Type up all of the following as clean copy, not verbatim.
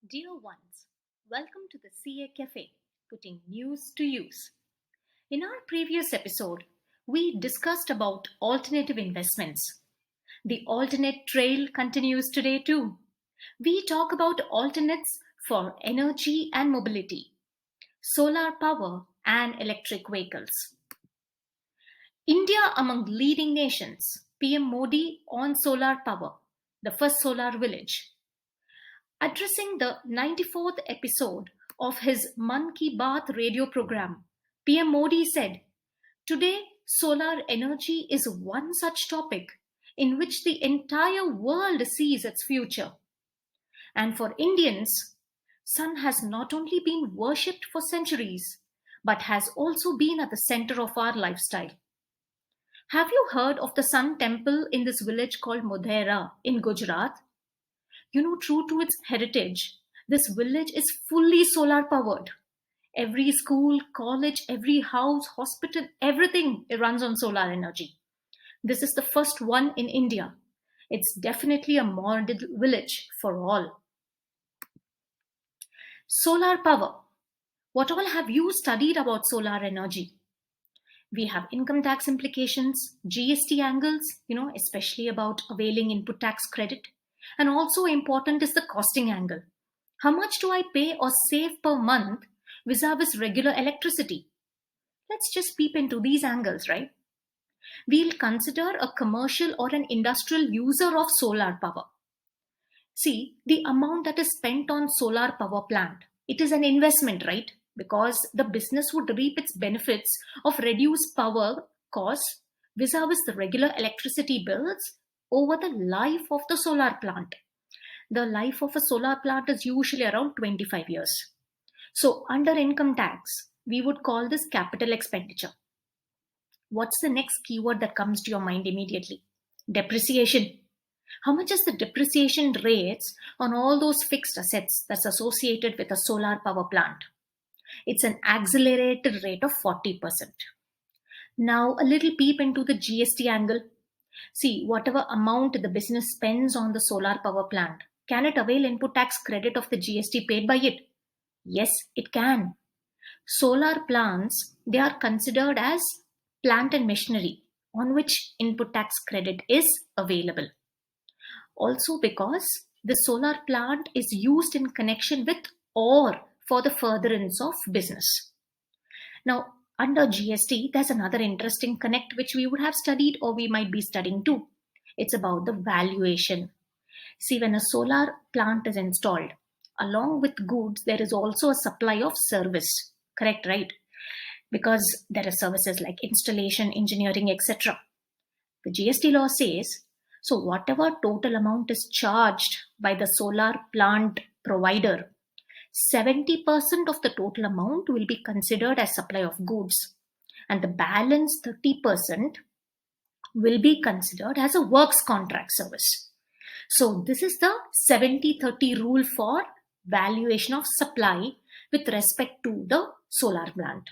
Dear ones, welcome to the CA Cafe, putting news to use. In our previous episode, we discussed about alternative investments. The alternate trail continues today too. We talk about alternates for energy and mobility, solar power and electric vehicles. India among leading nations, PM Modi on solar power, the first solar village. Addressing the 94th episode of his Man Ki Baat radio program, PM Modi said, "Today, solar energy is one such topic in which the entire world sees its future. And for Indians, sun has not only been worshipped for centuries, but has also been at the center of our lifestyle." Have you heard of the sun temple in this village called Modhera in Gujarat? True to its heritage, this village is fully solar powered. Every school, college, every house, hospital, everything it runs on solar energy. This is the first one in India. It's definitely a model village for all. Solar power. What all have you studied about solar energy? We have income tax implications, GST angles, especially about availing input tax credit. And also important is the costing angle. How much do I pay or save per month vis-a-vis regular electricity? Let's just peep into these angles, right? We'll consider a commercial or an industrial user of solar power. See, the amount that is spent on solar power plant, it is an investment, right? Because the business would reap its benefits of reduced power costs vis-a-vis the regular electricity bills over the life of the solar plant. The life of a solar plant is usually around 25 years. So under income tax, we would call this capital expenditure. What's the next keyword that comes to your mind immediately? Depreciation. How much is the depreciation rates on all those fixed assets that's associated with a solar power plant? It's an accelerated rate of 40%. Now a little peep into the GST angle. See, whatever amount the business spends on the solar power plant, can it avail input tax credit of the GST paid by it? Yes, it can. Solar plants, they are considered as plant and machinery on which input tax credit is available. Also because the solar plant is used in connection with or for the furtherance of business. Now, under GST, there's another interesting connect which we would have studied or we might be studying too. It's about the valuation. See, when a solar plant is installed, along with goods, there is also a supply of service. Correct, right? Because there are services like installation, engineering, etc. The GST law says, so whatever total amount is charged by the solar plant provider, 70% of the total amount will be considered as supply of goods, and the balance 30% will be considered as a works contract service. So this is the 70-30 rule for valuation of supply with respect to the solar plant.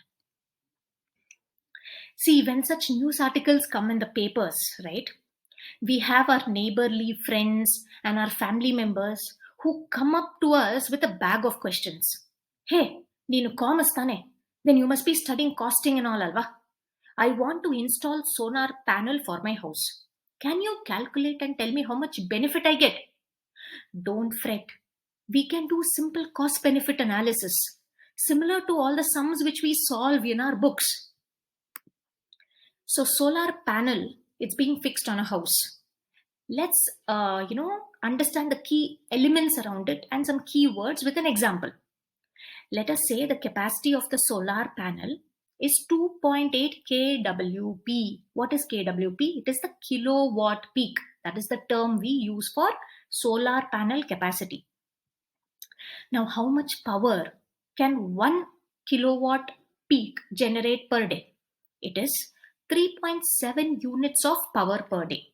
See, when such news articles come in the papers, right, we have our neighborly friends and our family members who come up to us with a bag of questions. Hey, neenu commerce tane? Then you must be studying costing and all, alva. I want to install solar panel for my house. Can you calculate and tell me how much benefit I get? Don't fret. We can do simple cost benefit analysis, similar to all the sums which we solve in our books. So solar panel, it's being fixed on a house. Let's, understand the key elements around it and some keywords with an example. Let us say the capacity of the solar panel is 2.8 kWp. What is kWp? It is the kilowatt peak. That is the term we use for solar panel capacity. Now, how much power can 1 kilowatt peak generate per day? It is 3.7 units of power per day.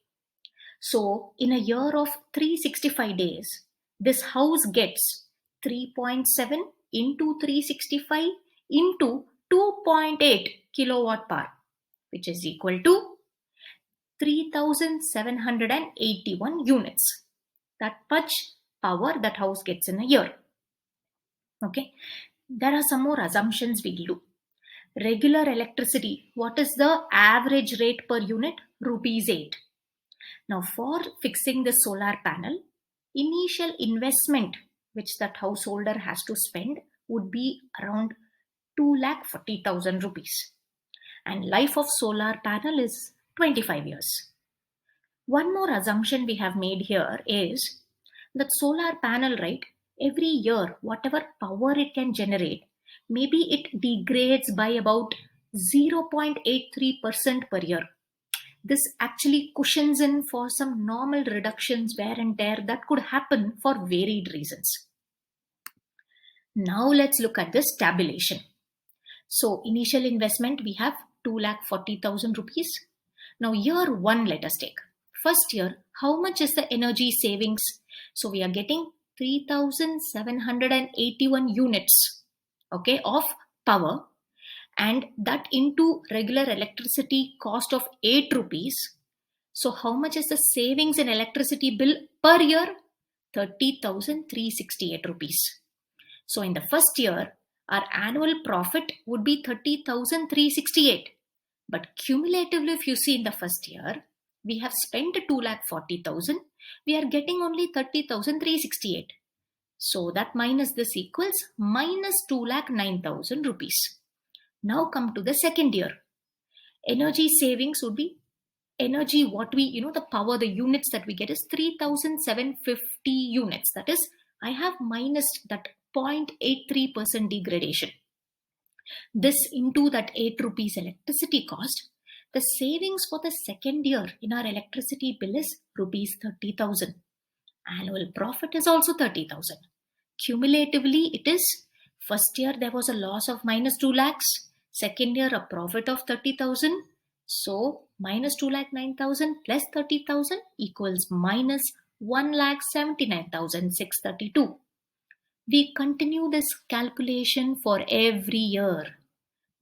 So, in a year of 365 days, this house gets 3.7 into 365 into 2.8 kilowatt power, which is equal to 3,781 units. That much power that house gets in a year. Okay, there are some more assumptions we'll do. Regular electricity, what is the average rate per unit? Rupees 8. Now, for fixing the solar panel, initial investment which that householder has to spend would be around 2,40,000 rupees. And life of solar panel is 25 years. One more assumption we have made here is that solar panel, right, every year, whatever power it can generate, maybe it degrades by about 0.83% per year. This actually cushions in for some normal reductions wear and tear that could happen for varied reasons. Now let's look at this tabulation. So initial investment we have 2,40,000 rupees. Now year 1 let us take. First year, how much is the energy savings? So we are getting 3,781 units, okay, of power, and that into regular electricity cost of 8 rupees. So how much is the savings in electricity bill per year? 30,368 rupees. So in the first year, our annual profit would be 30,368. But cumulatively, if you see in the first year, we have spent 2,40,000. We are getting only 30,368. So that minus this equals minus 2,09,000 rupees. Now come to the second year. Energy savings would be energy what we, the power, the units that we get is 3,750 units. That is, I have minus that 0.83% degradation. This into that 8 rupees electricity cost. The savings for the second year in our electricity bill is rupees 30,000. Annual profit is also 30,000. Cumulatively, it is first year there was a loss of minus 2 lakhs. Second year a profit of 30,000. So minus 2,09,000 plus 30,000 equals minus 1,79,632. We continue this calculation for every year.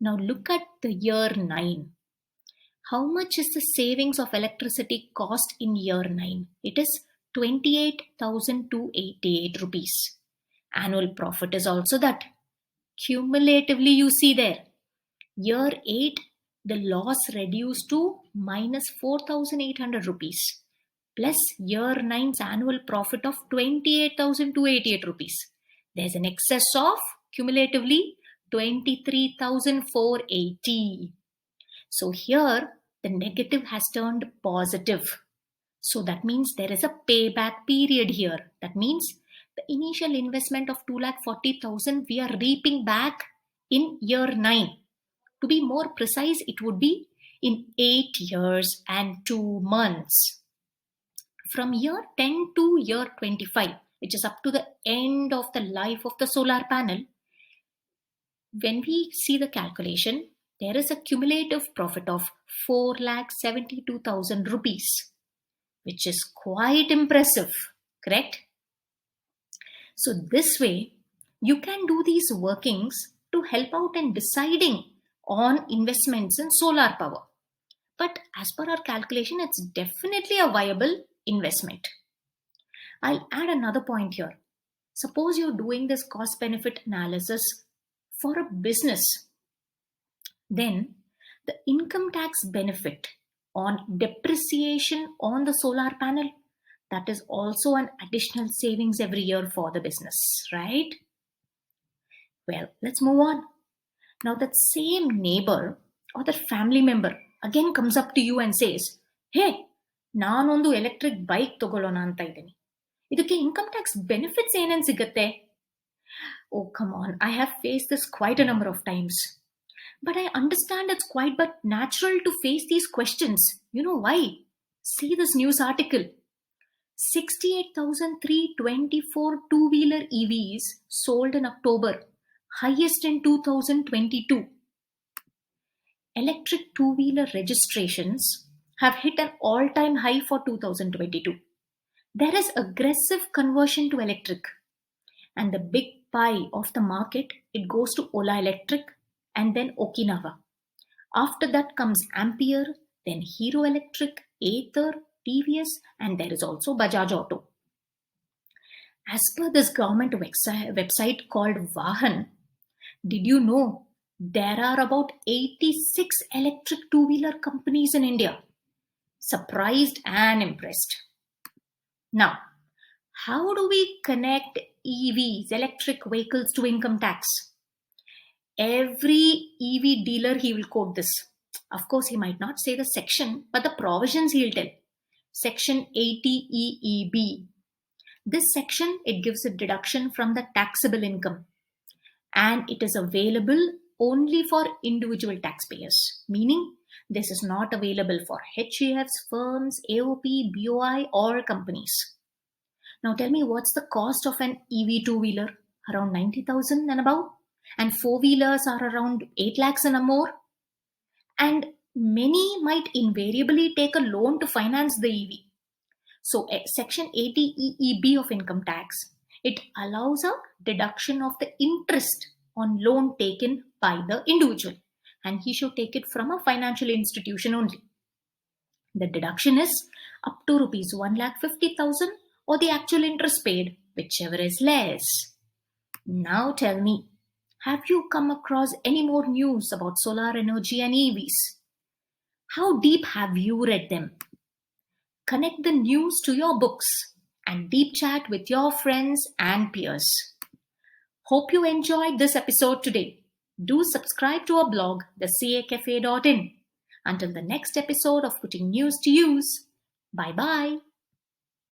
Now look at the year 9. How much is the savings of electricity cost in year 9? It is 28,288 rupees. Annual profit is also that. Cumulatively, you see there. Year 8, the loss reduced to minus 4,800 rupees. Plus year 9's annual profit of 28,288 rupees. There's an excess of cumulatively 23,480. So here the negative has turned positive. So that means there is a payback period here. That means the initial investment of 2,40,000 we are reaping back in year 9. To be more precise, it would be in 8 years and 2 months. From year 10 to year 25, which is up to the end of the life of the solar panel, when we see the calculation, there is a cumulative profit of 4,72,000 rupees, which is quite impressive, correct? So this way, you can do these workings to help out in deciding on investments in solar power. But as per our calculation, it's definitely a viable investment. I'll add another point here. Suppose you're doing this cost benefit analysis for a business. Then the income tax benefit on depreciation on the solar panel, that is also an additional savings every year for the business, right? Well, let's move on. Now that same neighbor or that family member again comes up to you and says, hey, ನಾನೊಂದು electric bike ತಗೊಳ್ಳೋಣ ಅಂತ ಇದ್ದೀನಿ, ಇದಕ್ಕೆ income tax benefits ಏನೇನು ಸಿಗುತ್ತೆ? Oh, come on, I have faced this quite a number of times. But I understand it's quite but natural to face these questions. You know why? See this news article. 68,324 two-wheeler EVs sold in October, highest in 2022. Electric two-wheeler registrations have hit an all-time high for 2022. There is aggressive conversion to electric, and the big pie of the market, it goes to Ola Electric and then Okinawa. After that comes Ampere, then Hero Electric, Ather, TVS, and there is also Bajaj Auto. As per this government website called Vahan, did you know there are about 86 electric two-wheeler companies in India? Surprised and impressed. Now, how do we connect EVs, electric vehicles, to income tax? Every EV dealer, he will quote this. Of course, he might not say the section, but the provisions he'll tell. Section 80 EEB. This section, it gives a deduction from the taxable income, and it is available only for individual taxpayers, meaning this is not available for HAFs, firms, AOP, BOI, or companies. Now tell me, what's the cost of an EV two-wheeler? Around 90,000 and above? And four-wheelers are around 8 lakhs and more? And many might invariably take a loan to finance the EV. So Section 80 EEB of income tax, it allows a deduction of the interest on loan taken by the individual, and he should take it from a financial institution only. The deduction is up to rupees 1,50,000 or the actual interest paid, whichever is less. Now tell me, have you come across any more news about solar energy and EVs? How deep have you read them? Connect the news to your books and deep chat with your friends and peers. Hope you enjoyed this episode today. Do subscribe to our blog, thecacafe.in. Until the next episode of Putting News to Use, bye-bye.